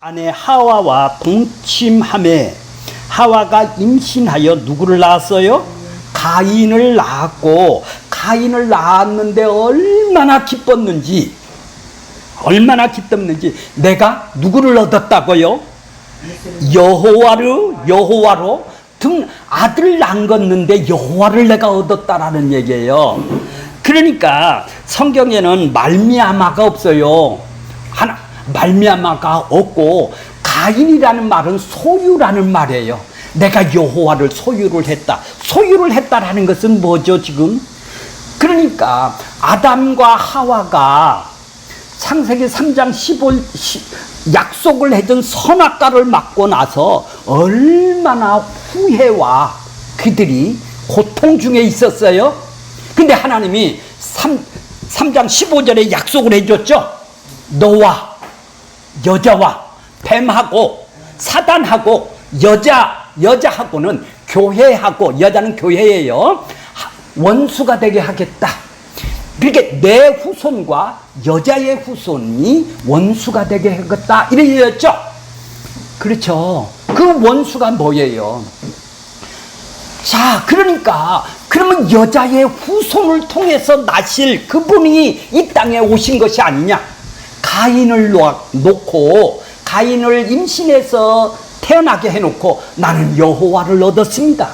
아내 하와와 동침함에 하와가 임신하여 누구를 낳았어요? 가인을 낳았고, 가인을 낳았는데 얼마나 기뻤는지 내가 누구를 얻었다고요? 여호와로 아들 낳았는데 여호와를 내가 얻었다라는 얘기예요. 그러니까 성경에는 말미암아가 없어요. 말미암아가 없고, 가인이라는 말은 소유라는 말이에요. 내가 여호와를 소유를 했다라는 것은 뭐죠 지금? 그러니까 아담과 하와가 창세기 3장 15 약속을 해준 선악과를 맞고 나서 얼마나 후회와 그들이 고통 중에 있었어요. 근데 하나님이 3장 15절에 약속을 해줬죠. 너와 여자와 뱀하고 사단하고 여자하고는 교회하고, 여자는 교회예요, 원수가 되게 하겠다. 그렇게 내 후손과 여자의 후손이 원수가 되게 하겠다 이랬죠. 그렇죠. 그 원수가 뭐예요? 자, 그러면 여자의 후손을 통해서 나실 그분이 이 땅에 오신 것이 아니냐. 가인을 놓고, 가인을 임신해서 태어나게 해놓고 나는 여호와를 얻었습니다.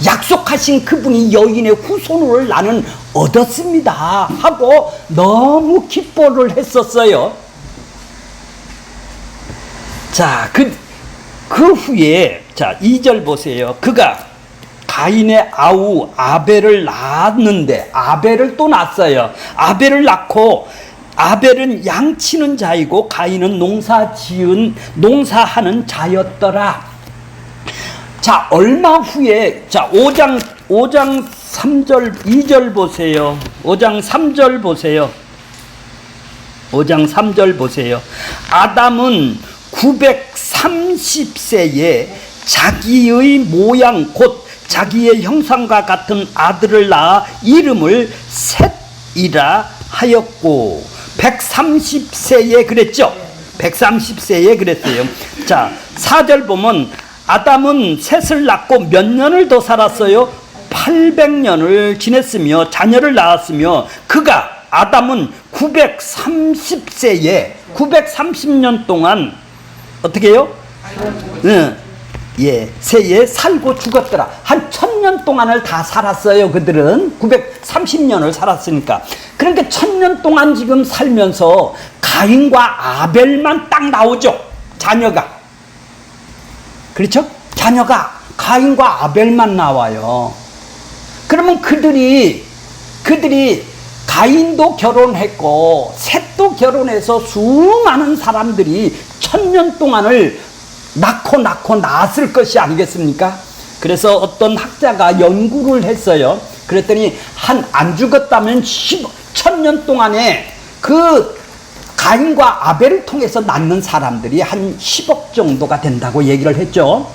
약속하신 그분이 여인의 후손을 나는 얻었습니다 하고 너무 기뻐를 했었어요. 자, 그 후에, 자, 2절 보세요. 그가 가인의 아우 아벨을 낳았는데, 아벨을 또 낳았어요. 아벨을 낳고, 아벨은 양치는 자이고 가인은 농사하는 자였더라. 자, 얼마 후에, 자, 5장 3절 2절 보세요. 5장 3절 보세요. 5장 3절 보세요. 아담은 930세에 자기의 모양 곧 자기의 형상과 같은 아들을 낳아 이름을 셋이라 하였고, 130세에 그랬죠. 130세에 그랬어요. 자, 4절 보면 아담은 셋을 낳고 몇 년을 더 살았어요? 800년을 지냈으며 자녀를 낳았으며, 아담은 930세에 930년 동안 어떻게 해요? 세에 살고 죽었더라. 한 1000년 동안을 다 살았어요. 그들은 930년을 살았으니까. 그러니까 1000년 동안 지금 살면서 가인과 아벨만 딱 나오죠. 자녀가. 그렇죠? 자녀가 가인과 아벨만 나와요. 그러면 그들이 가인도 결혼했고 셋도 결혼해서 수많은 사람들이 1000년 동안을 낳고 낳았을 것이 아니겠습니까? 그래서 어떤 학자가 연구를 했어요. 그랬더니 안 죽었다면 1000년 동안에 그 가인과 아벨을 통해서 낳는 사람들이 한 10억 정도가 된다고 얘기를 했죠.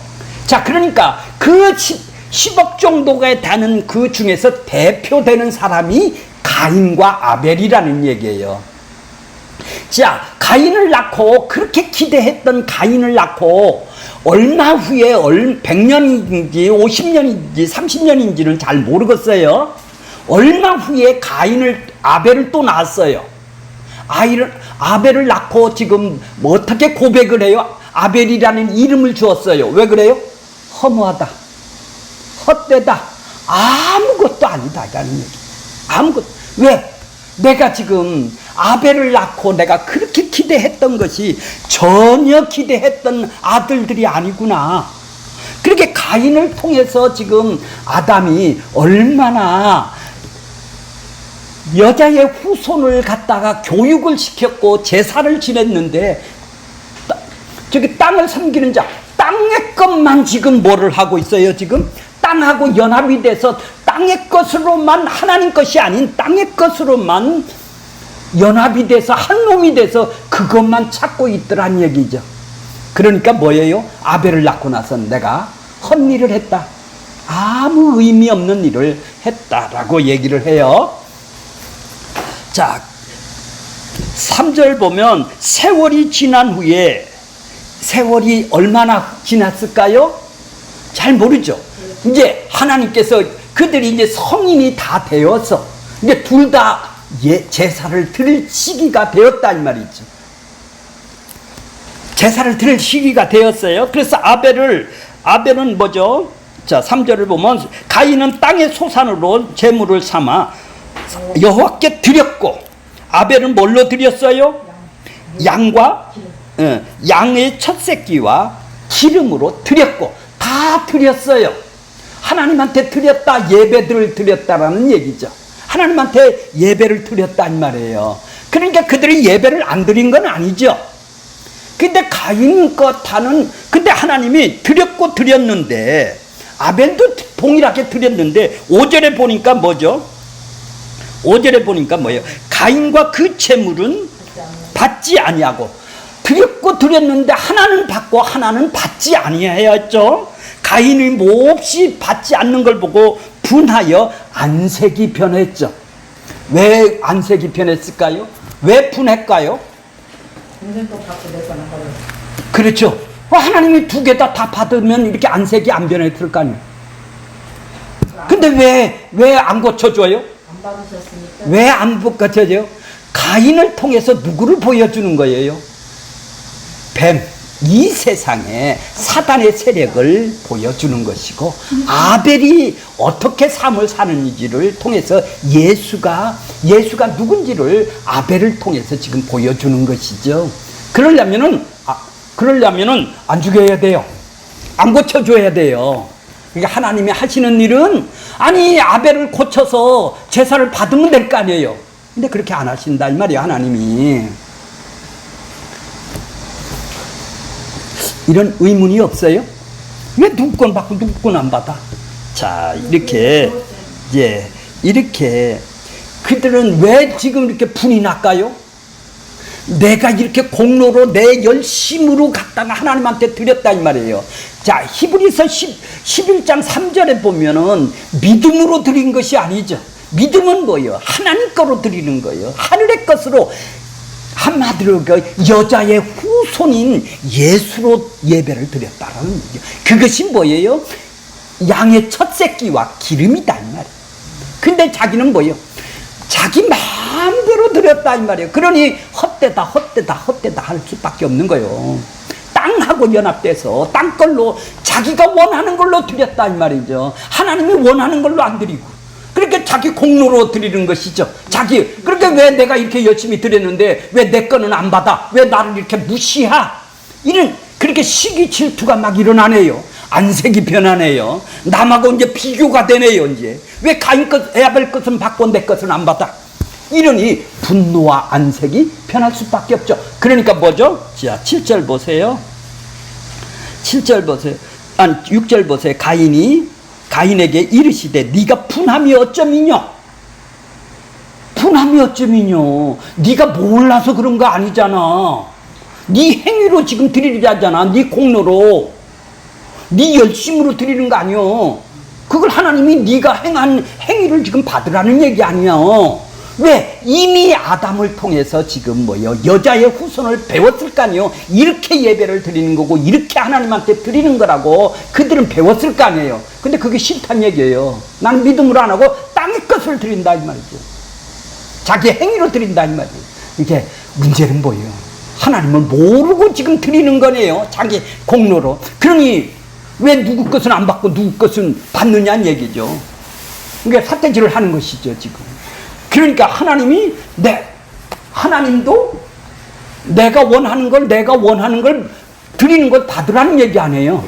자, 그러니까 그 10억 정도가 되는 그 중에서 대표되는 사람이 가인과 아벨이라는 얘기예요. 자, 가인을 낳고, 그렇게 기대했던 가인을 낳고 얼마 후에 100년인지 50년인지 30년인지는 잘 모르겠어요. 얼마 후에 아벨을 또 낳았어요. 아벨을 낳고 지금 어떻게 고백을 해요? 아벨이라는 이름을 주었어요. 왜 그래요? 허무하다, 헛되다, 아무것도 아니다 라는 얘기. 왜? 내가 지금 아벨을 낳고 내가 그렇게 기대했던 것이 전혀 기대했던 아들들이 아니구나. 그렇게 가인을 통해서 지금 아담이 얼마나 여자의 후손을 갖다가 교육을 시켰고 제사를 지냈는데, 저기 땅을 섬기는 자, 땅의 것만 지금 뭐를 하고 있어요? 지금 땅하고 연합이 돼서 땅의 것으로만, 하나님 것이 아닌 땅의 것으로만 연합이 돼서 한 몸이 돼서 그것만 찾고 있더란 얘기죠. 그러니까 뭐예요? 아벨을 낳고 나서 내가 헛일을 했다, 아무 의미 없는 일을 했다라고 얘기를 해요. 자, 3절 보면 세월이 지난 후에 세월이 얼마나 지났을까요? 잘 모르죠. 이제 하나님께서 그들이 이제 성인이 다 되어서 이제 둘 다 제사를 드릴 시기가 되었다 이 말이죠. 제사를 드릴 시기가 되었어요. 그래서 아벨은 뭐죠? 자, 3절을 보면 가인은 땅의 소산으로 제물을 삼아 여호와께 드렸고, 아벨은 뭘로 드렸어요? 양과 양의 첫 새끼와 기름으로 드렸고, 다 드렸어요. 하나님한테 드렸다, 예배들을 드렸다라는 얘기죠. 하나님한테 예배를 드렸다 이 말이에요. 그러니까 그들이 예배를 안 드린 건 아니죠. 근데 가인 것하는, 근데 하나님이 드렸고 드렸는데, 아벨도 동일하게 드렸는데, 5절에 보니까 뭐죠? 5절에 보니까 뭐예요? 가인과 그 제물은 받지 아니하고, 드렸고 드렸는데 하나는 받고 하나는 받지 아니하였죠. 가인이 몹시 받지 않는 걸 보고 분하여 안색이 변했죠. 왜 안색이 변했을까요? 왜 분했을까요? 그렇죠. 하나님이 두 개 다 받으면 이렇게 안색이 안 변했을 거 아니에요. 근데 왜 안 고쳐줘요? 안 받으셨으니까. 왜 안 고쳐줘요? 가인을 통해서 누구를 보여주는 거예요? 뱀, 이 세상에 사단의 세력을 보여주는 것이고, 아벨이 어떻게 삶을 사는지를 통해서 예수가 누군지를 아벨을 통해서 지금 보여주는 것이죠. 그러려면은 안 죽여야 돼요. 안 고쳐줘야 돼요. 그러니까 하나님이 하시는 일은, 아니 아벨을 고쳐서 제사를 받으면 될 거 아니에요. 근데 그렇게 안 하신다 이 말이에요, 하나님이. 이런 의문이 없어요? 왜 누구 건 받고 누구 건 안 받아? 자, 이렇게 그들은 왜 지금 이렇게 분이 날까요? 내가 이렇게 공로로 내 열심으로 갖다가 하나님한테 드렸다 이 말이에요. 자, 히브리서 11장 3절에 보면은 믿음으로 드린 것이 아니죠. 믿음은 뭐예요? 하나님 거로 드리는 거예요. 하늘의 것으로, 한마디로 그 여자의 후손인 예수로 예배를 드렸다라는 얘기죠. 그것이 뭐예요? 양의 첫 새끼와 기름이다 이 말이에요. 근데 자기는 뭐예요? 자기 마음대로 드렸다 이 말이에요. 그러니 헛되다 할 수밖에 없는 거예요. 땅하고 연합돼서 땅걸로 자기가 원하는 걸로 드렸다 이 말이죠. 하나님이 원하는 걸로 안 드리고, 그러니까 자기 공로로 드리는 것이죠. 그러니까 왜 내가 이렇게 열심히 드렸는데 왜 내 거는 안 받아? 왜 나를 이렇게 무시하? 그렇게 시기 질투가 막 일어나네요. 안색이 변하네요. 남하고 이제 비교가 되네요. 이제 왜 가인 것, 아벨 것은 받고 내 것은 안 받아? 이러니 분노와 안색이 변할 수밖에 없죠. 그러니까 뭐죠? 자, 7절 보세요. 7절 보세요. 6절 보세요. 가인에게 이르시되 네가 분함이 어쩌미뇨? 분함이 어쩌미뇨? 네가 몰라서 그런 거 아니잖아. 네 행위로 지금 드리자잖아. 네 공로로, 네 열심으로 드리는 거 아니요. 그걸 하나님이 네가 행한 행위를 지금 받으라는 얘기 아니야. 왜? 이미 아담을 통해서 지금 여자의 후손을 배웠을 거 아니에요. 이렇게 예배를 드리는 거고 이렇게 하나님한테 드리는 거라고 그들은 배웠을 거 아니에요. 근데 그게 싫다는 얘기예요. 나는 믿음으로 안 하고 땅의 것을 드린다 이 말이죠. 자기 행위로 드린다 이 말이에요. 이게 문제는 뭐예요? 하나님을 모르고 지금 드리는 거네요. 자기 공로로. 그러니 왜 누구 것은 안 받고 누구 것은 받느냐는 얘기죠. 그러니까 삿대질을 하는 것이죠 지금. 그러니까 하나님도 내가 원하는 걸 드리는 걸 받으라는 얘기 아니에요.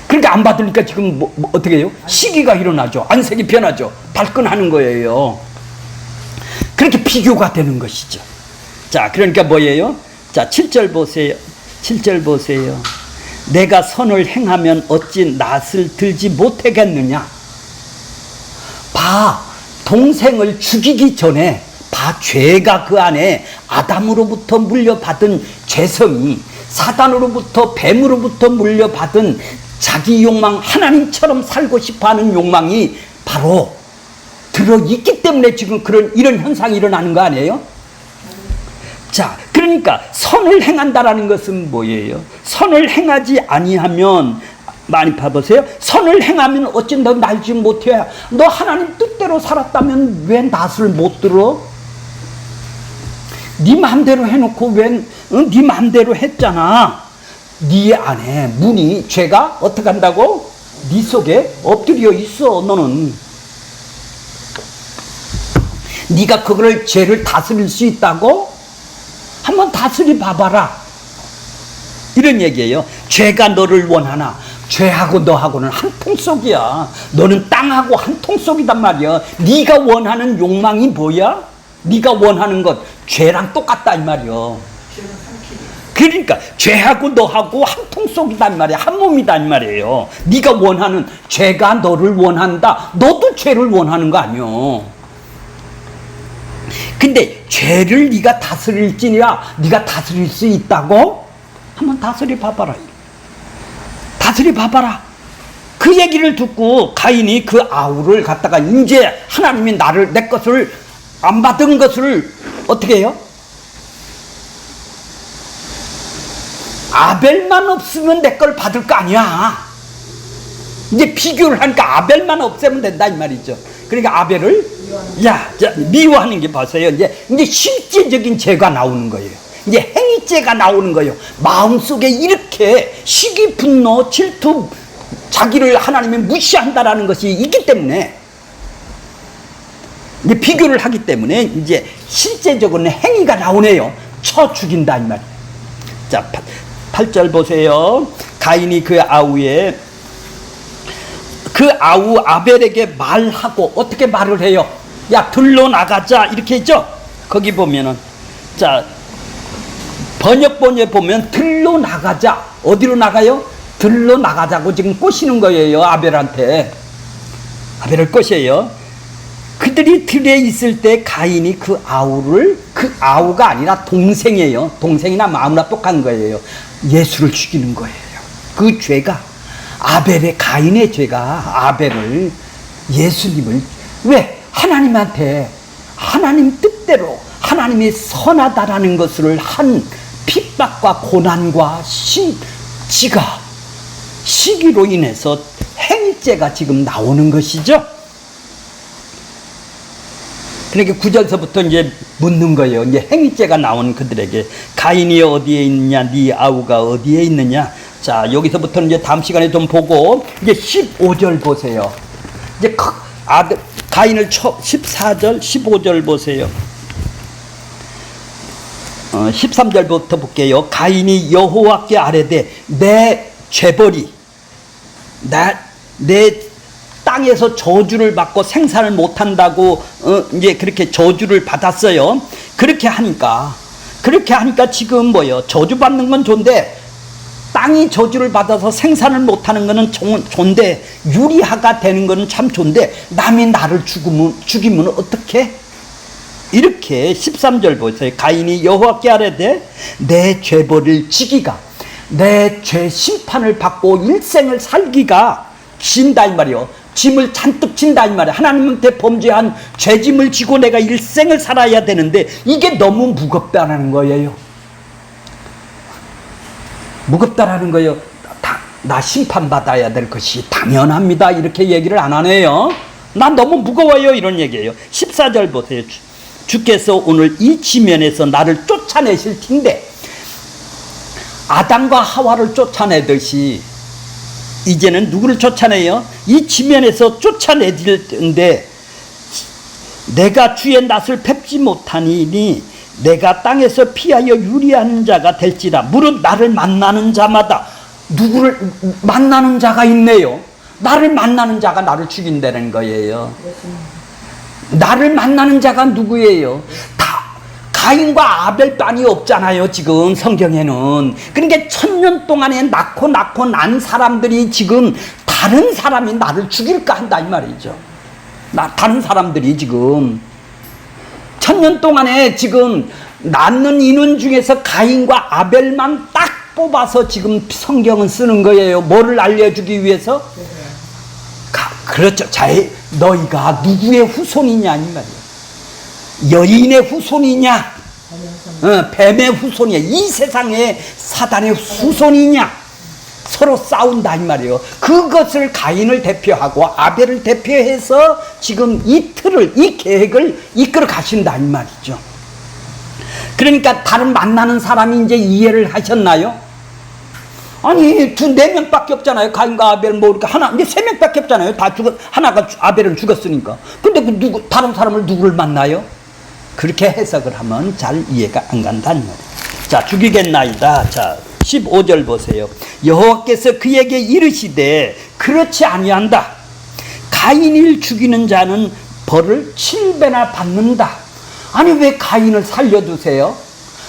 그러니까 안 받으니까 지금 어떻게 해요? 시기가 일어나죠. 안색이 변하죠. 발끈하는 거예요. 그렇게 비교가 되는 것이죠. 자, 그러니까 뭐예요? 자, 7절 보세요. 7절 보세요. 내가 선을 행하면 어찌 낯을 들지 못하겠느냐? 동생을 죽이기 전에 죄가 그 안에 아담으로부터 물려받은 죄성이, 사단으로부터 뱀으로부터 물려받은 자기 욕망, 하나님처럼 살고 싶어하는 욕망이 바로 들어있기 때문에 지금 이런 현상이 일어나는 거 아니에요? 자, 그러니까 선을 행한다라는 것은 뭐예요? 선을 행하지 아니하면, 많이 봐보세요. 선을 행하면 어찌 너 날 지금 못해? 너 하나님 뜻대로 살았다면 왜 낯을 못 들어? 네 마음대로 해놓고 왜 네 마음대로 했잖아. 네 안에 문이, 죄가 어떻게 한다고? 네 속에 엎드려 있어. 너는 네가 그걸, 죄를 다스릴 수 있다고? 한번 다스리 봐봐라, 이런 얘기예요. 죄가 너를 원하나? 죄하고 너하고는 한 통속이야. 너는 땅하고 한 통속이단 말이야. 네가 원하는 욕망이 뭐야? 네가 원하는 것 죄랑 똑같다 이 말이야. 그러니까 죄하고 너하고 한 통속이단 말이야. 한 몸이단 말이에요. 네가 원하는, 죄가 너를 원한다, 너도 죄를 원하는 거 아니야. 근데 죄를 네가 다스릴지니라, 네가 다스릴 수 있다고? 한번 다스리 봐봐라. 다스리 봐봐라. 그 얘기를 듣고 가인이 그 아우를 갖다가, 이제 하나님이 나를, 내 것을 안 받은 것을 어떻게 해요? 아벨만 없으면 내 걸 받을 거 아니야. 이제 비교를 하니까 아벨만 없애면 된다 이 말이죠. 그러니까 아벨을 미워하는 게 봤어요. 이제 실제적인 죄가 나오는 거예요. 이제 행위죄가 나오는 거예요. 마음속에 이렇게 시기, 분노, 질투, 자기를 하나님이 무시한다라는 것이 있기 때문에, 이제 비교를 하기 때문에 이제 실제적으로는 행위가 나오네요. 쳐 죽인다 이 말이에요. 자, 8절 보세요. 가인이 그 아우의, 그 아우 아벨에게 말하고, 어떻게 말을 해요? 야, 들러 나가자, 이렇게 했죠. 거기 보면은, 자, 번역본에 보면 들러 나가자. 어디로 나가요? 들러 나가자고 지금 꼬시는 거예요. 아벨한테. 아벨을 꼬셔요. 그들이 들에 있을 때 가인이 그 아우를, 그 아우가 아니라 동생이에요. 동생이나 마음이나 똑같은 거예요. 예수를 죽이는 거예요. 그 죄가, 아벨의, 가인의 죄가 아벨을, 예수님을, 왜? 하나님한테, 하나님 뜻대로 하나님이 선하다라는 것을 한 핍박과 고난과 지가, 시기로 인해서 행죄가 지금 나오는 것이죠. 그러니까 9절서부터 이제 묻는 거예요. 이제 행위죄가 나온 그들에게, 가인이 어디에 있느냐, 네 아우가 어디에 있느냐. 자, 여기서부터 이제 다음 시간에 좀 보고, 이제 15절 보세요. 이제 아들 가인을 14절, 15절 보세요. 13절부터 볼게요. 가인이 여호와께 아뢰되, 내 죄벌이, 내 땅에서 저주를 받고 생산을 못한다고 이제 그렇게 저주를 받았어요. 그렇게 하니까 지금 뭐예요? 저주 받는 건 좋은데, 땅이 저주를 받아서 생산을 못하는 거는 좋은데, 유리화가 되는 거는 참 좋은데, 남이 나를 죽이면 어떡해? 이렇게 13절 보세요. 가인이 여호와께 아뢰되, 내 죄벌을 지기가, 내 죄 심판을 받고 일생을 살기가 진다 이 말이요. 짐을 잔뜩 진다 이 말이야. 하나님한테 범죄한 죄짐을 지고 내가 일생을 살아야 되는데, 이게 너무 무겁다라는 거예요. 무겁다라는 거예요. 나 심판받아야 될 것이 당연합니다, 이렇게 얘기를 안 하네요. 난 너무 무거워요, 이런 얘기예요. 14절 보세요. 주께서 오늘 이 지면에서 나를 쫓아내실 텐데, 아담과 하와를 쫓아내듯이 이제는 누구를 쫓아내요? 이 지면에서 쫓아내질 텐데, 내가 주의 낯을 뵙지 못하니 내가 땅에서 피하여 유리하는 자가 될지라. 무릇 나를 만나는 자마다, 누구를 만나는 자가 있네요. 나를 만나는 자가 나를 죽인다는 거예요. 나를 만나는 자가 누구예요? 가인과 아벨만이 없잖아요, 지금 성경에는. 그러니까 1000년 동안에 낳고 난 사람들이 지금 다른 사람이 나를 죽일까 한다 이 말이죠. 다른 사람들이 지금 1000년 동안에 지금 낳는 인원 중에서 가인과 아벨만 딱 뽑아서 지금 성경은 쓰는 거예요. 뭐를 알려주기 위해서? 그렇죠. 너희가 누구의 후손이냐 이 말이에요. 여인의 후손이냐, 뱀의 후손이야. 이 세상에 사단의 후손이냐? 서로 싸운다 이 말이에요. 그것을 가인을 대표하고 아벨을 대표해서 지금 이 틀을, 이 계획을 이끌어 가신다 이 말이죠. 그러니까 다른 만나는 사람이 이제 이해를 하셨나요? 아니, 네 명밖에 없잖아요. 가인과 아벨 뭐 이렇게 하나, 이제 3명밖에 없잖아요. 다 하나가 아벨은 죽었으니까. 근데 그 다른 사람을 누구를 만나요? 그렇게 해석을 하면 잘 이해가 안 간다는 말이에요. 자, 죽이겠나이다. 자, 15절 보세요. 여호와께서 그에게 이르시되 그렇지 아니한다. 가인을 죽이는 자는 벌을 7배나 받는다. 아니, 왜 가인을 살려두세요?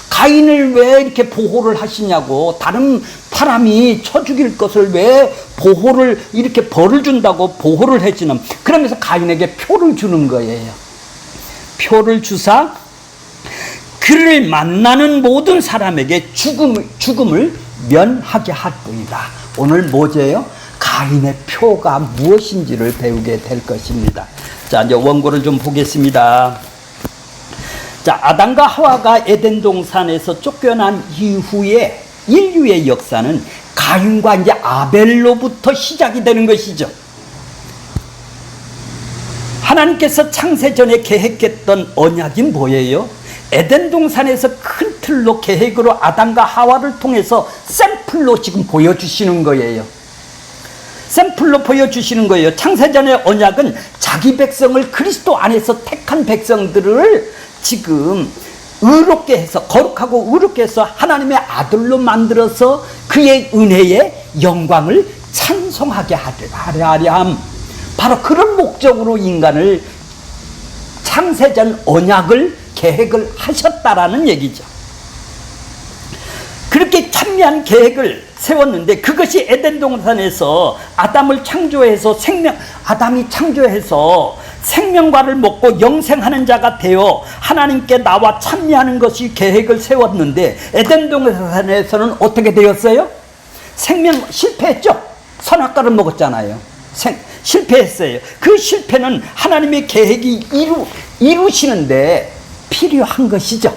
가인을 왜 이렇게 보호를 하시냐고. 다른 사람이 쳐 죽일 것을 왜 보호를, 이렇게 벌을 준다고 보호를 해주는, 그러면서 가인에게 표를 주는 거예요. 표를 주사 그를 만나는 모든 사람에게 죽음을 면하게 할 뿐이다. 오늘 뭐제요? 가인의 표가 무엇인지를 배우게 될 것입니다. 자, 이제 원고를 좀 보겠습니다. 자, 아담과 하와가 에덴 동산에서 쫓겨난 이후에 인류의 역사는 가인과 이제 아벨로부터 시작이 되는 것이죠. 하나님께서 창세 전에 계획했던 언약이 뭐예요? 에덴 동산에서 큰 틀로 계획으로 아담과 하와를 통해서 샘플로 지금 보여주시는 거예요. 샘플로 보여주시는 거예요. 창세전의 언약은 자기 백성을 그리스도 안에서 택한 백성들을 지금 의롭게 해서, 거룩하고 의롭게 해서 하나님의 아들로 만들어서 그의 은혜의 영광을 찬송하게 하려 함. 바로 그런 목적으로 인간을 창세전 언약을 계획을 하셨다라는 얘기죠. 그렇게 찬미한 계획을 세웠는데 그것이 에덴 동산에서 아담을 창조해서 아담이 창조해서 생명과를 먹고 영생하는 자가 되어 하나님께 나와 찬미하는 것이 계획을 세웠는데 에덴 동산에서는 어떻게 되었어요? 실패했죠. 선악과를 먹었잖아요. 실패했어요. 그 실패는 하나님의 계획이 이루시는데 필요한 것이죠.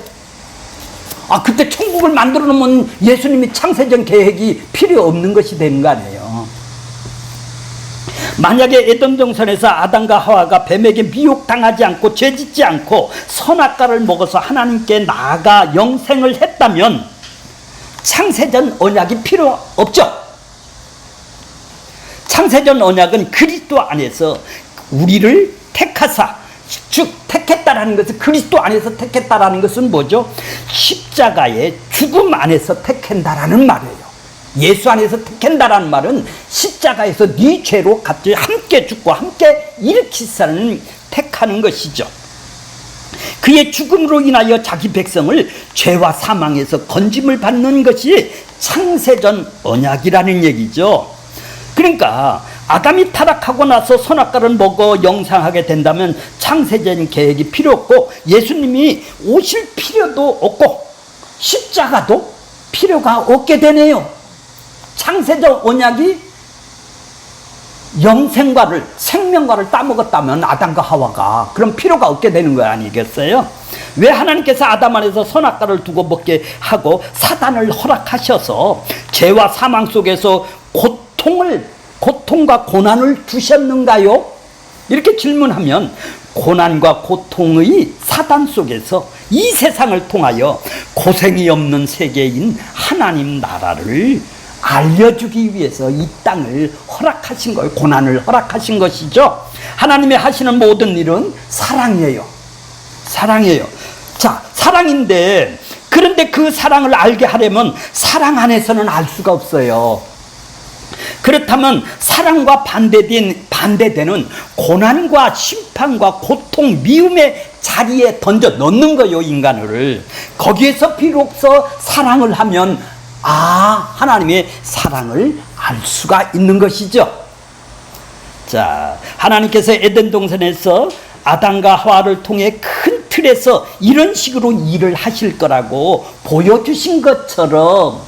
그때 천국을 만들어 놓으면 예수님이 창세전 계획이 필요 없는 것이 되는 거 아니에요. 만약에 에덴 동산에서 아담과 하와가 뱀에게 미혹당하지 않고 죄짓지 않고 선악과를 먹어서 하나님께 나아가 영생을 했다면 창세전 언약이 필요 없죠. 창세전 언약은 그리스도 안에서 우리를 택하사, 즉 택했다라는 것은, 그리스도 안에서 택했다라는 것은 뭐죠? 십자가의 죽음 안에서 택한다라는 말이에요. 예수 안에서 택한다라는 말은 십자가에서 네 죄로 같이 함께 죽고 함께 일으키사는 택하는 것이죠. 그의 죽음으로 인하여 자기 백성을 죄와 사망에서 건짐을 받는 것이 창세전 언약이라는 얘기죠. 그러니까 아담이 타락하고 나서 선악과를 먹어 영생하게 된다면 창세전 계획이 필요 없고 예수님이 오실 필요도 없고 십자가도 필요가 없게 되네요. 창세전 언약이 영생과를, 생명과를 따먹었다면 아담과 하와가 그럼 필요가 없게 되는 거 아니겠어요? 왜 하나님께서 아담 안에서 선악과를 두고 먹게 하고 사단을 허락하셔서 죄와 사망 속에서 고통과 고난을 두셨는가요? 이렇게 질문하면 고난과 고통의 사단 속에서 이 세상을 통하여 고생이 없는 세계인 하나님 나라를 알려주기 위해서 이 땅을 허락하신 거예요. 고난을 허락하신 것이죠. 하나님이 하시는 모든 일은 사랑이에요. 사랑이에요. 자, 사랑인데, 그런데 그 사랑을 알게 하려면 사랑 안에서는 알 수가 없어요. 그렇다면 사랑과 반대되는 고난과 심판과 고통, 미움의 자리에 던져 넣는 거예요, 인간을. 거기에서 비로소 사랑을 하면 하나님의 사랑을 알 수가 있는 것이죠. 자, 하나님께서 에덴 동산에서 아담과 하와를 통해 큰 틀에서 이런 식으로 일을 하실 거라고 보여주신 것처럼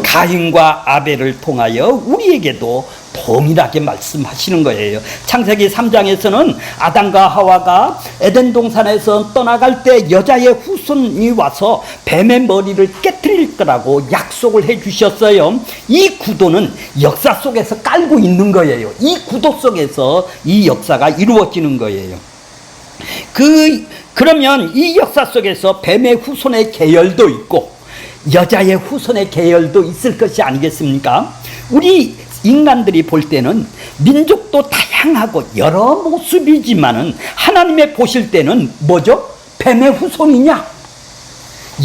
가인과 아벨을 통하여 우리에게도 동일하게 말씀하시는 거예요. 창세기 3장에서는 아담과 하와가 에덴 동산에서 떠나갈 때 여자의 후손이 와서 뱀의 머리를 깨뜨릴 거라고 약속을 해 주셨어요. 이 구도는 역사 속에서 깔고 있는 거예요. 이 구도 속에서 이 역사가 이루어지는 거예요. 그러면 이 역사 속에서 뱀의 후손의 계열도 있고 여자의 후손의 계열도 있을 것이 아니겠습니까? 우리 인간들이 볼 때는 민족도 다양하고 여러 모습이지만은 하나님의 보실 때는 뭐죠? 뱀의 후손이냐?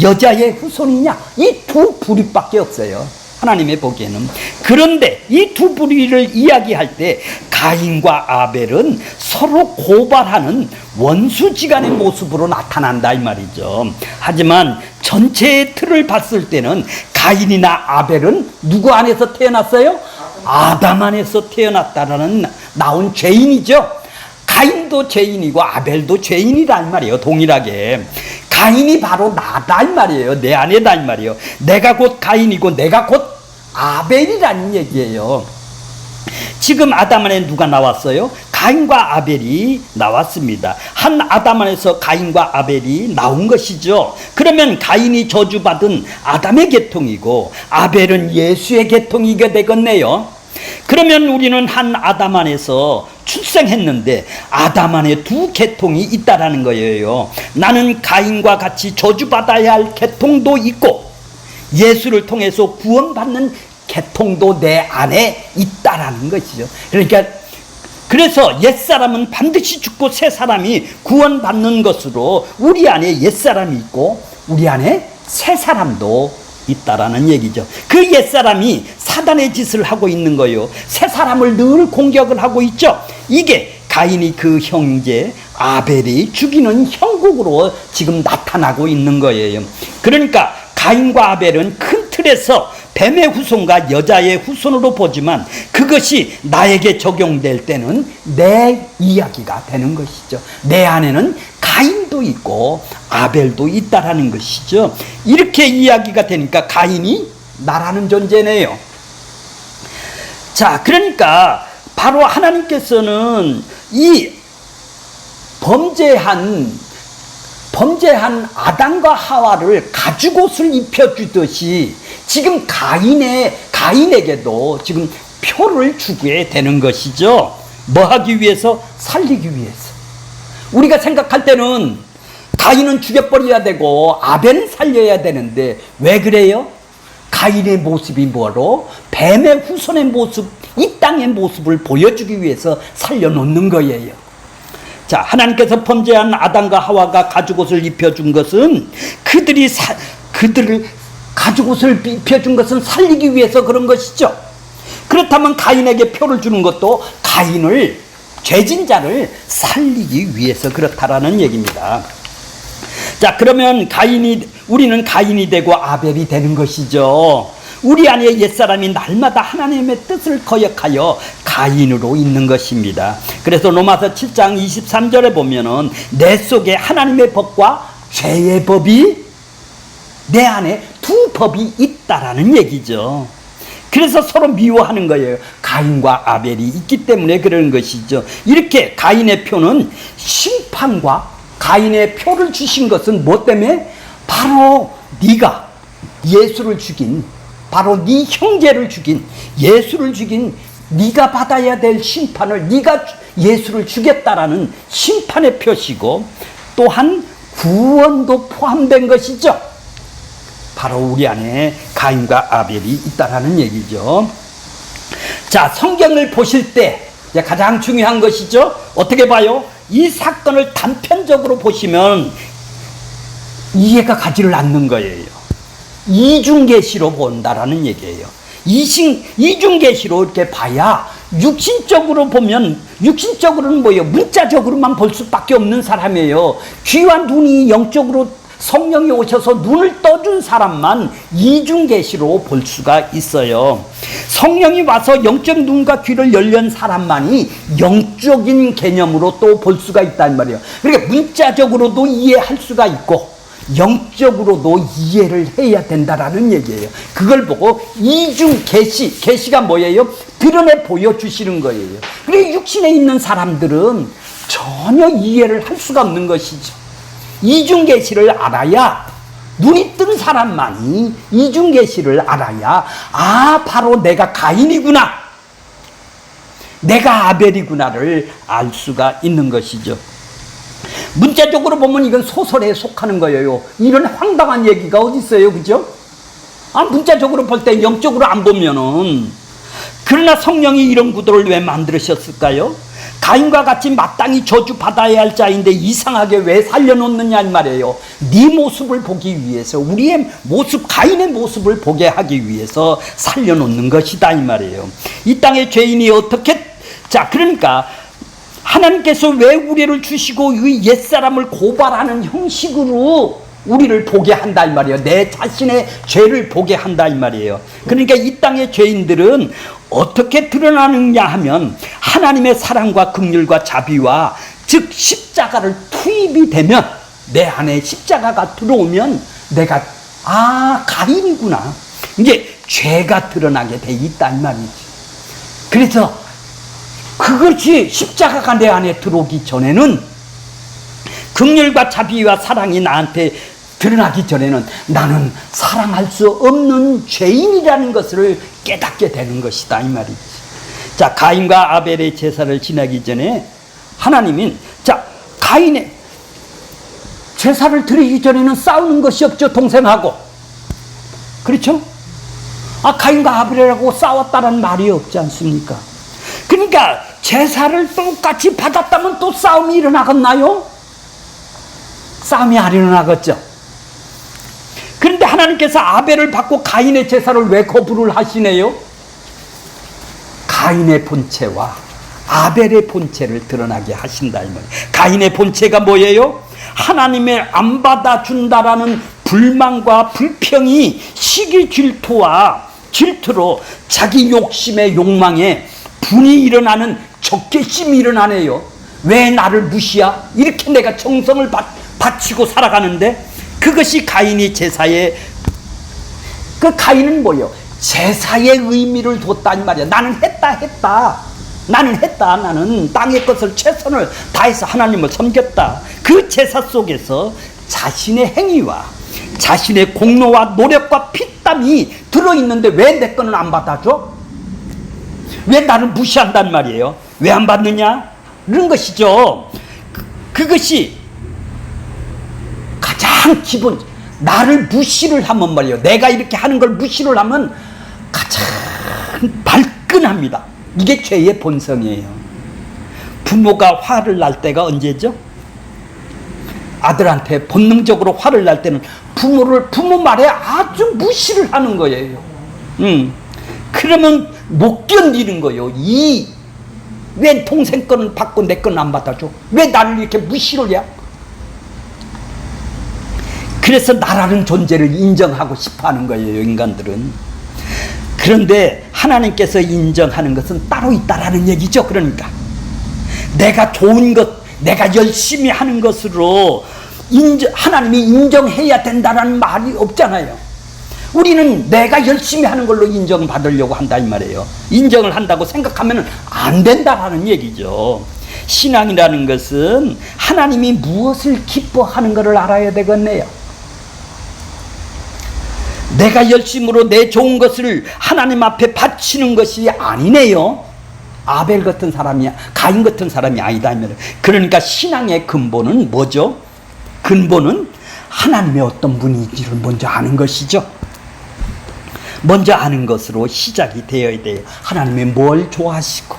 여자의 후손이냐? 이 두 부류밖에 없어요. 하나님의 보기에는. 그런데 이 두 부류를 이야기할 때 가인과 아벨은 서로 고발하는 원수지간의 모습으로 나타난다 이 말이죠. 하지만 전체의 틀을 봤을 때는 가인이나 아벨은 누구 안에서 태어났어요? 아담 안에서 태어났다라는 나온 죄인이죠. 가인도 죄인이고 아벨도 죄인이란 말이에요. 동일하게. 가인이 바로 나다 이 말이에요. 내 안에다 이 말이에요. 내가 곧 가인이고 내가 곧 아벨이라는 얘기예요. 지금 아담 안에 누가 나왔어요? 가인과 아벨이 나왔습니다. 한 아담 안에서 가인과 아벨이 나온 것이죠. 그러면 가인이 저주받은 아담의 계통이고 아벨은 예수의 계통이게 되겠네요. 그러면 우리는 한 아담 안에서 출생했는데 아담 안에 두 계통이 있다라는 거예요. 나는 가인과 같이 저주받아야 할 계통도 있고 예수를 통해서 구원받는 계통도 내 안에 있다라는 것이죠. 그러니까 그래서 옛사람은 반드시 죽고 새 사람이 구원받는 것으로 우리 안에 옛사람이 있고 우리 안에 새 사람도 있다라는 얘기죠. 그 옛사람이 사단의 짓을 하고 있는 거예요. 새 사람을 늘 공격을 하고 있죠. 이게 가인이 그 형제 아벨이 죽이는 형국으로 지금 나타나고 있는 거예요. 그러니까 가인과 아벨은 큰 틀에서 뱀의 후손과 여자의 후손으로 보지만 그것이 나에게 적용될 때는 내 이야기가 되는 것이죠. 내 안에는 가인도 있고 아벨도 있다라는 것이죠. 이렇게 이야기가 되니까 가인이 나라는 존재네요. 자, 그러니까 바로 하나님께서는 이 범죄한 아담과 하와를 가죽옷을 입혀주듯이 지금 가인에게도 지금 표를 주게 되는 것이죠. 뭐 하기 위해서? 살리기 위해서. 우리가 생각할 때는 가인은 죽여버려야 되고 아벨은 살려야 되는데 왜 그래요? 가인의 모습이 뭐로? 뱀의 후손의 모습, 이 땅의 모습을 보여주기 위해서 살려놓는 거예요. 자, 하나님께서 범죄한 아담과 하와가 가죽옷을 입혀준 것은 그들을 가죽옷을 입혀준 것은 살리기 위해서 그런 것이죠. 그렇다면 가인에게 표를 주는 것도 가인을, 죄진 자를 살리기 위해서 그렇다라는 얘기입니다. 자, 그러면 우리는 가인이 되고 아벨이 되는 것이죠. 우리 안에 옛사람이 날마다 하나님의 뜻을 거역하여 가인으로 있는 것입니다. 그래서 로마서 7장 23절에 보면은 내 속에 하나님의 법과 죄의 법이 내 안에 두 법이 있다라는 얘기죠. 그래서 서로 미워하는 거예요. 가인과 아벨이 있기 때문에 그러는 것이죠. 이렇게 가인의 표는 심판과 가인의 표를 주신 것은 뭐 때문에? 바로 네가 예수를 죽인, 바로 네 형제를 죽인, 예수를 죽인 네가 받아야 될 심판을, 네가 예수를 죽였다라는 심판의 표시고 또한 구원도 포함된 것이죠. 바로 우리 안에 가인과 아벨이 있다라는 얘기죠. 자, 성경을 보실 때 가장 중요한 것이죠. 어떻게 봐요? 이 사건을 단편적으로 보시면 이해가 가지를 않는 거예요. 이중계시로 본다라는 얘기예요. 이중계시로 이렇게 봐야 육신적으로 보면, 육신적으로는 뭐예요? 문자적으로만 볼 수밖에 없는 사람이에요. 귀와 눈이 영적으로 성령이 오셔서 눈을 떠준 사람만 이중계시로 볼 수가 있어요. 성령이 와서 영적 눈과 귀를 열린 사람만이 영적인 개념으로 또 볼 수가 있단 말이에요. 그러니까 문자적으로도 이해할 수가 있고 영적으로도 이해를 해야 된다라는 얘기예요. 그걸 보고 이중 계시가 뭐예요? 드러내 보여주시는 거예요. 그래 육신에 있는 사람들은 전혀 이해를 할 수가 없는 것이죠. 이중 계시를 알아야, 눈이 뜬 사람만이 이중 계시를 알아야 바로 내가 가인이구나, 내가 아벨이구나를 알 수가 있는 것이죠. 문자적으로 보면 이건 소설에 속하는 거예요. 이런 황당한 얘기가 어디 있어요, 그죠? 문자적으로 볼 때 영적으로 안 보면은. 그러나 성령이 이런 구도를 왜 만드셨을까요? 가인과 같이 마땅히 저주받아야 할 자인데 이상하게 왜 살려놓느냐 이 말이에요. 네 모습을 보기 위해서, 우리의 모습, 가인의 모습을 보게 하기 위해서 살려놓는 것이다 이 말이에요. 이 땅의 죄인이 어떻게, 그러니까 하나님께서 왜 우리를 주시고 이 옛사람을 고발하는 형식으로 우리를 보게 한다 이 말이에요. 내 자신의 죄를 보게 한다 이 말이에요. 그러니까 이 땅의 죄인들은 어떻게 드러나느냐 하면 하나님의 사랑과 긍휼과 자비와, 즉 십자가를 투입이 되면, 내 안에 십자가가 들어오면 내가 가인이구나, 이제 죄가 드러나게 돼 있다 이 말이지. 그래서 그것이 십자가가 내 안에 들어오기 전에는, 긍휼과 자비와 사랑이 나한테 드러나기 전에는 나는 사랑할 수 없는 죄인이라는 것을 깨닫게 되는 것이다 이 말이지. 가인과 아벨의 제사를 지내기 전에 하나님은, 가인의 제사를 드리기 전에는 싸우는 것이 없죠, 동생하고. 그렇죠? 가인과 아벨이라고 싸웠다는 말이 없지 않습니까? 그러니까 제사를 똑같이 받았다면 또 싸움이 일어나겠나요? 싸움이 안 일어나겠죠. 그런데 하나님께서 아벨을 받고 가인의 제사를 왜 거부를 하시네요? 가인의 본체와 아벨의 본체를 드러나게 하신다 이 말이에요. 가인의 본체가 뭐예요? 하나님의 안 받아준다라는 불만과 불평이 시기 질투로 자기 욕심의 욕망에 분이 일어나는 적개심이 일어나네요. 왜 나를 무시야? 이렇게 내가 정성을 바치고 살아가는데. 그것이 가인이 제사의, 가인은 뭐예요? 제사의 의미를 뒀다는 말이야. 나는 땅의 것을 최선을 다해서 하나님을 섬겼다. 그 제사 속에서 자신의 행위와 자신의 공로와 노력과 피땀이 들어있는데 왜 내 거는 안 받아줘? 왜 나를 무시한단 말이에요? 왜 안 받느냐? 이런 것이죠. 그것이 가장 기본, 나를 무시를 하면 말이에요. 내가 이렇게 하는 걸 무시를 하면 가장 발끈합니다. 이게 죄의 본성이에요. 부모가 화를 날 때가 언제죠? 아들한테 본능적으로 화를 날 때는 부모 말에 아주 무시를 하는 거예요. 그러면 못 견디는 거예요. 왜 동생 거는 받고 내 거는 안 받아줘? 왜 나를 이렇게 무시를 해? 그래서 나라는 존재를 인정하고 싶어 하는 거예요, 인간들은. 그런데 하나님께서 인정하는 것은 따로 있다라는 얘기죠. 그러니까 내가 좋은 것, 내가 열심히 하는 것으로 하나님이 인정해야 된다는 말이 없잖아요. 우리는 내가 열심히 하는 걸로 인정받으려고 한다 이 말이에요. 인정을 한다고 생각하면 안 된다라는 얘기죠. 신앙이라는 것은 하나님이 무엇을 기뻐하는 것을 알아야 되겠네요. 내가 열심으로 내 좋은 것을 하나님 앞에 바치는 것이 아니네요. 아벨 같은 사람이, 가인 같은 사람이 아니다. 그러니까 신앙의 근본은 뭐죠? 근본은 하나님의 어떤 분인지를 먼저 아는 것이죠. 먼저 아는 것으로 시작이 되어야 돼요. 하나님이 뭘 좋아하시고,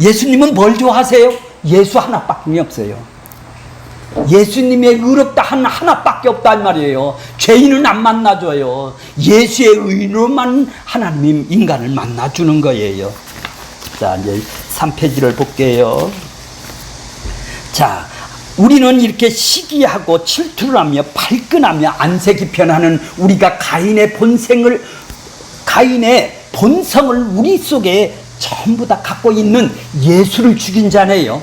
예수님은 뭘 좋아하세요? 예수 하나밖에 없어요. 예수님의 의롭다 하나밖에 없다 이 말이에요. 죄인은 안 만나줘요. 예수의 의로만 하나님 인간을 만나주는 거예요. 자, 이제 3페이지를 볼게요. 자, 우리는 이렇게 시기하고 질투를 하며 발끈하며 안색이 변하는 우리가 가인의 본성을 우리 속에 전부 다 갖고 있는 예수를 죽인 자네요.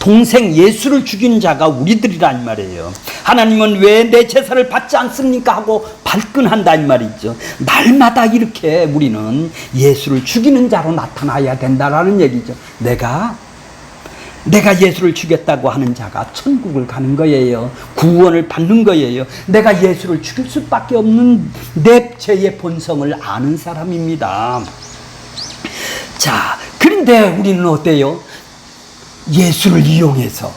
동생 예수를 죽이는 자가 우리들이란 말이에요. 하나님은 왜 내 제사를 받지 않습니까? 하고 발끈한단 말이죠. 날마다 이렇게 우리는 예수를 죽이는 자로 나타나야 된다라는 얘기죠. 내가 예수를 죽였다고 하는 자가 천국을 가는 거예요. 구원을 받는 거예요. 내가 예수를 죽일 수밖에 없는 내 죄의 본성을 아는 사람입니다. 자, 그런데 우리는 어때요? 예수를 이용해서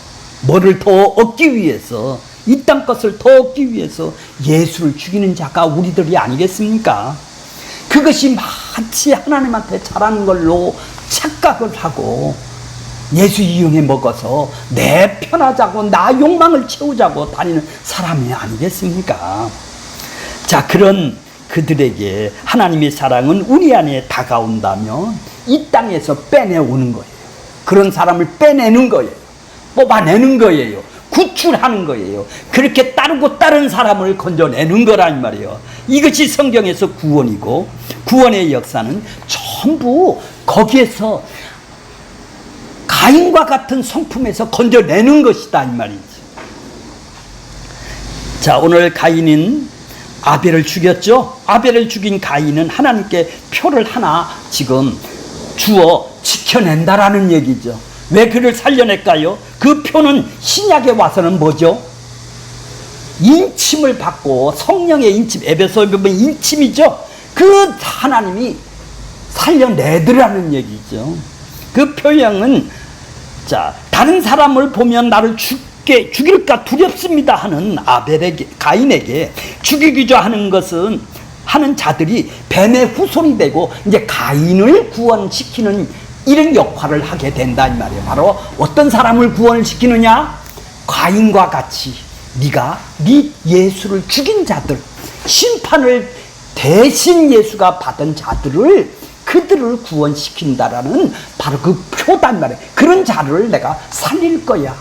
뭐를 더 얻기 위해서, 이 땅 것을 더 얻기 위해서 예수를 죽이는 자가 우리들이 아니겠습니까? 그것이 마치 하나님한테 잘하는 걸로 착각을 하고 예수 이용해 먹어서 내 편하자고 나 욕망을 채우자고 다니는 사람이 아니겠습니까? 자, 그런 그들에게 하나님의 사랑은 우리 안에 다가온다면 이 땅에서 빼내오는 거예요. 그런 사람을 빼내는 거예요. 뽑아내는 거예요. 구출하는 거예요. 그렇게 따르고 다른 사람을 건져내는 거란 말이에요. 이것이 성경에서 구원이고, 구원의 역사는 전부 거기에서 가인과 같은 성품에서 건져내는 것이다 이 말이지. 자, 오늘 가인은 아벨을 죽였죠. 아벨을 죽인 가인은 하나님께 표를 하나 지금 주어 지켜낸다라는 얘기죠. 왜 그를 살려낼까요? 그 표는 신약에 와서는 뭐죠? 인침을 받고, 성령의 인침, 에베소에 보면 인침이죠. 그 하나님이 살려내더라는 얘기죠. 그 표현은, 자, 다른 사람을 보면 나를 죽일까 두렵습니다 하는 아벨에게, 가인에게 죽이기자 하는 자들이 뱀의 후손이 되고 이제 가인을 구원시키는 이런 역할을 하게 된다 이 말이에요. 바로 어떤 사람을 구원시키느냐? 가인과 같이 네가 네 예수를 죽인 자들, 심판을 대신 예수가 받은 자들을, 그들을 구원시킨다라는 바로 그 표단 말이에요. 그런 자를 내가 살릴 거야.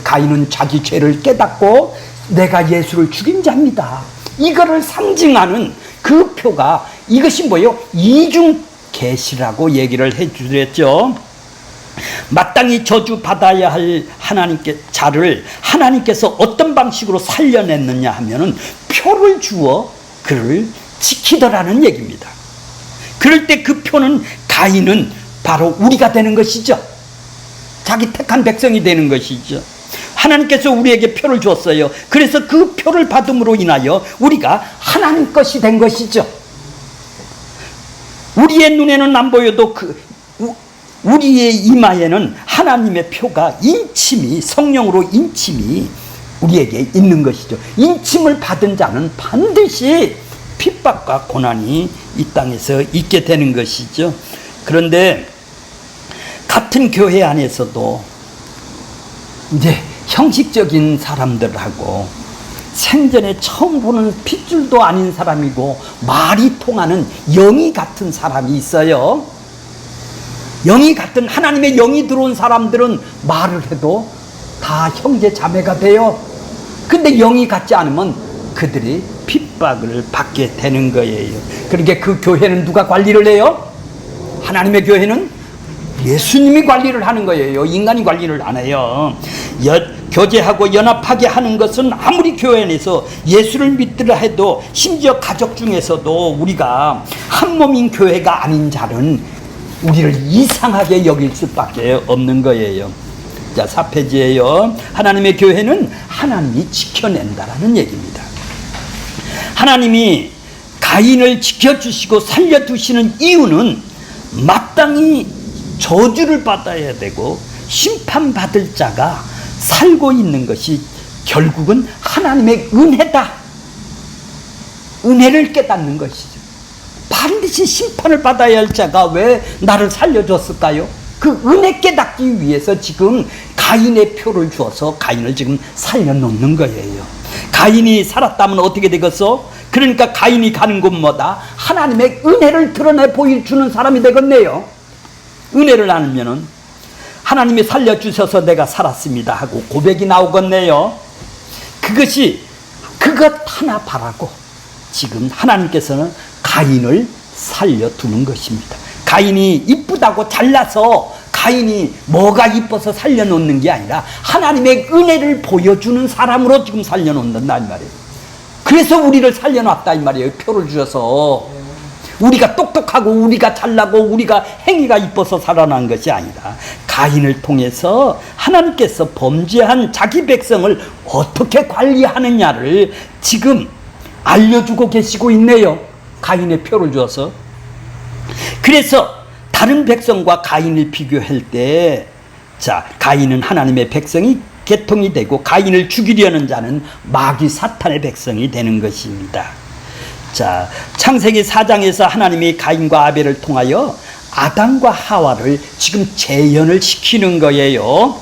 가인은 자기 죄를 깨닫고 내가 예수를 죽인 자입니다. 이거를 상징하는 그 표가, 이것이 뭐예요? 이중 계시라고 얘기를 해주랬죠. 마땅히 저주받아야 할 자를 하나님께서 어떤 방식으로 살려냈느냐 하면은 표를 주어 그를 지키더라는 얘기입니다. 그럴 때 그 표는, 가인은 바로 우리가 되는 것이죠. 자기 택한 백성이 되는 것이죠. 하나님께서 우리에게 표를 줬어요. 그래서 그 표를 받음으로 인하여 우리가 하나님 것이 된 것이죠. 우리의 눈에는 안 보여도 우리의 이마에는 하나님의 표가, 인침이, 성령으로 인침이 우리에게 있는 것이죠. 인침을 받은 자는 반드시 핍박과 고난이 이 땅에서 있게 되는 것이죠. 그런데 같은 교회 안에서도 이제 형식적인 사람들하고 생전에 처음 보는 핏줄도 아닌 사람이고 말이 통하는 영이 같은 사람이 있어요. 영이 같은, 하나님의 영이 들어온 사람들은 말을 해도 다 형제 자매가 돼요. 근데 영이 같지 않으면 그들이 핍박을 받게 되는 거예요. 그러니까 그 교회는 누가 관리를 해요? 하나님의 교회는 예수님이 관리를 하는 거예요. 인간이 관리를 안 해요. 교제하고 연합하게 하는 것은 아무리 교회 안에서 예수를 믿더라 해도, 심지어 가족 중에서도 우리가 한 몸인 교회가 아닌 자는 우리를 이상하게 여길 수밖에 없는 거예요. 자, 4페이지에요. 하나님의 교회는 하나님이 지켜낸다라는 얘기입니다. 하나님이 가인을 지켜주시고 살려두시는 이유는 마땅히 저주를 받아야 되고 심판받을 자가 살고 있는 것이 결국은 하나님의 은혜다. 은혜를 깨닫는 것이죠. 반드시 심판을 받아야 할 자가 왜 나를 살려줬을까요? 그 은혜 깨닫기 위해서 지금 가인의 표를 주어서 가인을 지금 살려놓는 거예요. 가인이 살았다면 어떻게 되겠어? 그러니까 가인이 가는 곳마다 하나님의 은혜를 드러내 보여주는 사람이 되겠네요. 은혜를 나누면은 하나님이 살려주셔서 내가 살았습니다 하고 고백이 나오겠네요. 그것 하나 바라고 지금 하나님께서는 가인을 살려두는 것입니다. 가인이 이쁘다고 잘나서 가인이 뭐가 이뻐서 살려놓는 게 아니라 하나님의 은혜를 보여주는 사람으로 지금 살려놓는다 이 말이에요. 그래서 우리를 살려놨다 이 말이에요. 표를 주셔서. 우리가 똑똑하고 우리가 잘나고 우리가 행위가 이뻐서 살아난 것이 아니라 가인을 통해서 하나님께서 범죄한 자기 백성을 어떻게 관리하느냐를 지금 알려주고 계시고 있네요. 가인의 표를 주어서. 그래서 다른 백성과 가인을 비교할 때, 자, 가인은 하나님의 백성이 계통이 되고 가인을 죽이려는 자는 마귀 사탄의 백성이 되는 것입니다. 자, 창세기 4장에서 하나님이 가인과 아벨을 통하여 아담과 하와를 지금 재현을 시키는 거예요.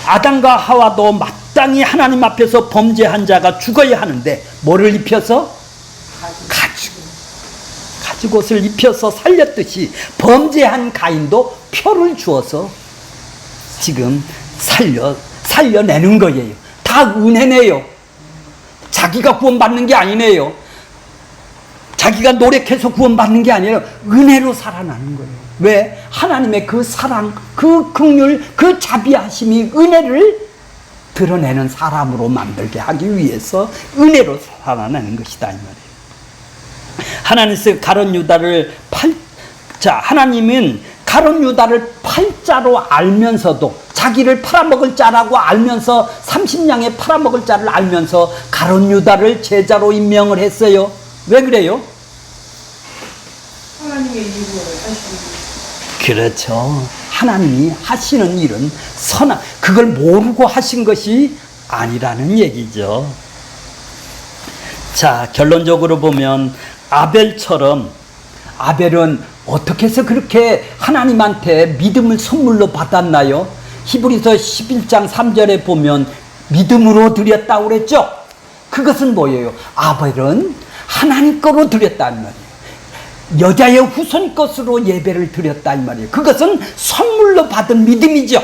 아담과 하와도 마땅히 하나님 앞에서 범죄한 자가 죽어야 하는데 뭐를 입혀서? 가죽옷을 입혀서 살렸듯이 범죄한 가인도 표를 주어서 지금 살려내는 거예요. 다 은혜네요. 자기가 구원받는 게 아니네요. 자기가 노력해서 구원받는 게 아니라 은혜로 살아나는 거예요. 왜? 하나님의 그 사랑, 그 긍휼, 그 자비하심이 은혜를 드러내는 사람으로 만들게 하기 위해서 은혜로 살아나는 것이다 이 말이에요. 하나님은 가룟 유다를 하나님은 가룟 유다를 팔자로 알면서도 자기를 팔아먹을 자라고 알면서 30냥에 팔아먹을 자를 알면서 가룟 유다를 제자로 임명을 했어요. 왜 그래요? 하나님의 일을 하시는. 그렇죠. 하나님이 하시는 일은 선한, 그걸 모르고 하신 것이 아니라는 얘기죠. 자, 결론적으로 보면 아벨처럼, 아벨은 어떻게 해서 그렇게 하나님한테 믿음을 선물로 받았나요? 히브리서 11장 3절에 보면 믿음으로 드렸다고 그랬죠? 그것은 뭐예요? 아벨은 하나님 거로 드렸다는 말이에요. 여자의 후손 것으로 예배를 드렸다 이 말이에요. 그것은 선물로 받은 믿음이죠.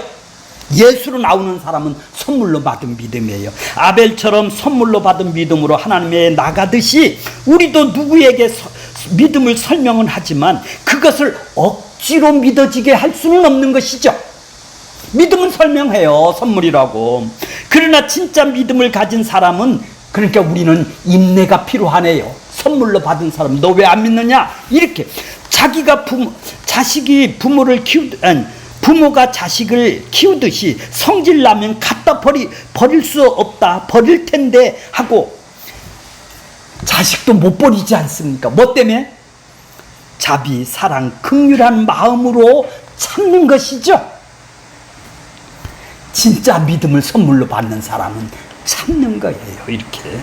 예수로 나오는 사람은 선물로 받은 믿음이에요. 아벨처럼 선물로 받은 믿음으로 하나님에 나가듯이 우리도 누구에게 믿음을 설명은 하지만 그것을 억지로 믿어지게 할 수는 없는 것이죠. 믿음은 설명해요. 선물이라고. 그러나 진짜 믿음을 가진 사람은, 그러니까 우리는 인내가 필요하네요. 선물로 받은 사람, 너 왜 안 믿느냐? 이렇게 자기가 부모가 자식을 키우듯이 성질 나면 갖다 버릴 수 없다, 버릴 텐데 하고 자식도 못 버리지 않습니까? 뭐 때문에? 자비, 사랑, 긍휼한 마음으로 참는 것이죠. 진짜 믿음을 선물로 받는 사람은 참는 거예요. 이렇게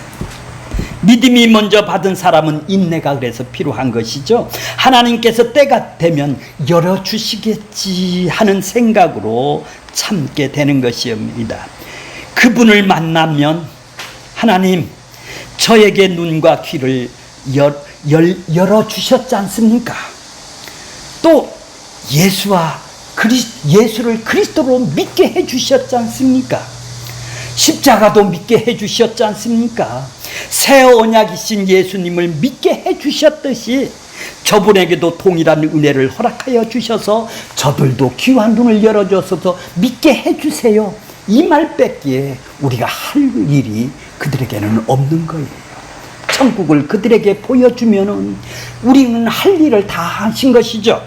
믿음이 먼저 받은 사람은 인내가 그래서 필요한 것이죠. 하나님께서 때가 되면 열어주시겠지 하는 생각으로 참게 되는 것입니다. 그분을 만나면 하나님, 저에게 눈과 귀를 열어주셨지 않습니까? 또 예수를 그리스도로 믿게 해주셨지 않습니까? 십자가도 믿게 해주셨지 않습니까? 새 언약이신 예수님을 믿게 해주셨듯이 저분에게도 동일한 은혜를 허락하여 주셔서 저들도 귀한 눈을 열어줘서 믿게 해주세요. 이 말밖에 우리가 할 일이 그들에게는 없는 거예요. 천국을 그들에게 보여주면은 우리는 할 일을 다 하신 것이죠.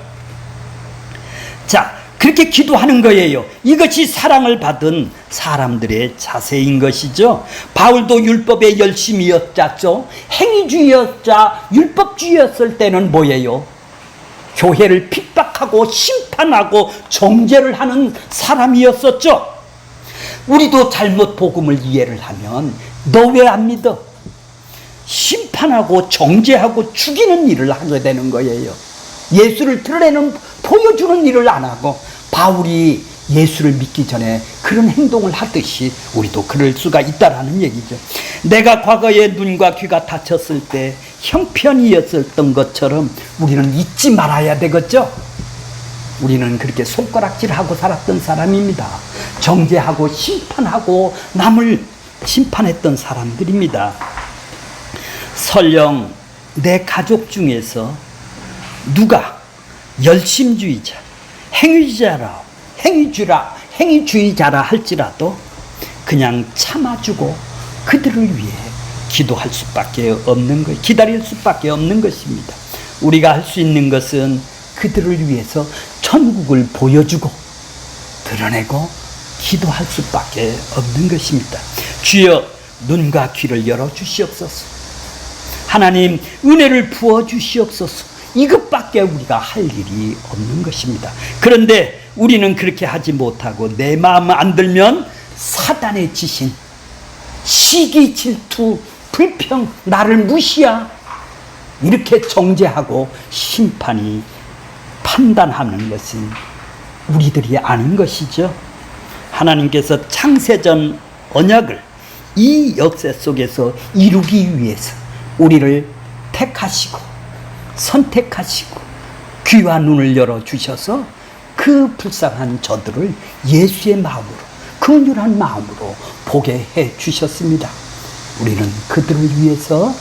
자, 그렇게 기도하는 거예요. 이것이 사랑을 받은 사람들의 자세인 것이죠. 바울도 율법에 열심히 였죠. 행위주의였자 율법주의였을 때는 뭐예요? 교회를 핍박하고 심판하고 정죄를 하는 사람이었었죠. 우리도 잘못 복음을 이해를 하면 너 왜 안 믿어? 심판하고 정죄하고 죽이는 일을 하게 되는 거예요. 예수를 드러내는, 보여주는 일을 안 하고, 바울이 예수를 믿기 전에 그런 행동을 하듯이 우리도 그럴 수가 있다라는 얘기죠. 내가 과거에 눈과 귀가 다쳤을 때 형편이었던 것처럼 우리는 잊지 말아야 되겠죠. 우리는 그렇게 손가락질하고 살았던 사람입니다. 정죄하고 심판하고 남을 심판했던 사람들입니다. 설령 내 가족 중에서 누가 열심주의자, 행위자라 행위주의자라 할지라도 그냥 참아주고 그들을 위해 기도할 수밖에 없는 것, 기다릴 수밖에 없는 것입니다. 우리가 할 수 있는 것은 그들을 위해서 천국을 보여주고 드러내고 기도할 수밖에 없는 것입니다. 주여 눈과 귀를 열어주시옵소서. 하나님 은혜를 부어주시옵소서. 이것밖에 우리가 할 일이 없는 것입니다. 그런데 우리는 그렇게 하지 못하고 내 마음 안 들면 사단의 지신, 시기, 질투, 불평, 나를 무시야, 이렇게 정죄하고 심판이 판단하는 것은 우리들이 아닌 것이죠. 하나님께서 창세전 언약을 이 역사 속에서 이루기 위해서 우리를 택하시고 선택하시고 귀와 눈을 열어주셔서 그 불쌍한 저들을 예수의 마음으로, 긍휼한 마음으로 보게 해 주셨습니다. 우리는 그들을 위해서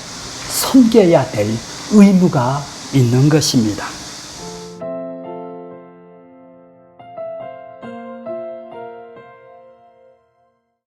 섬겨야 될 의무가 있는 것입니다.